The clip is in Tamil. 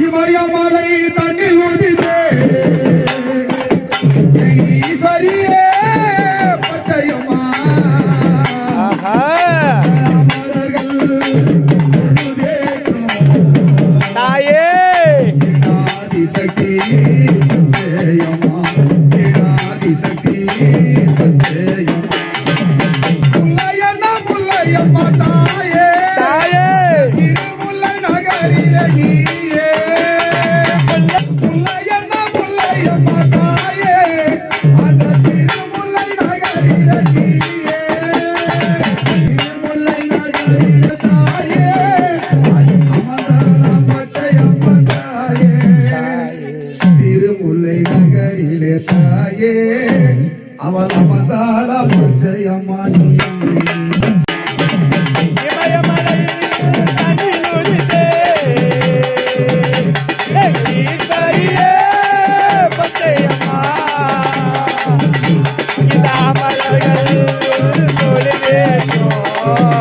இமயமலை தண்ணில் ஒழிதே ஈஸ்வரியே பச்சையம்மா தாயே ஆதிசக்தி பச்சையம்மா ஆதிசக்தி பச்சையம்மா முல்லையம்மா தாயே தாயே திருமுல்லை நகரிலே நீயே முல்லையம்மா தாயே அந்த திருமுல்லை நகரிலே நீயே திருமுல்லை நகரிலே தாயே அமர்ந்தவள பச்சையம்மா தாயே திருமுல்லை நகரிலே தாயே அவள் அமர்ந்தாள பச்சையம்மா நீயே Oh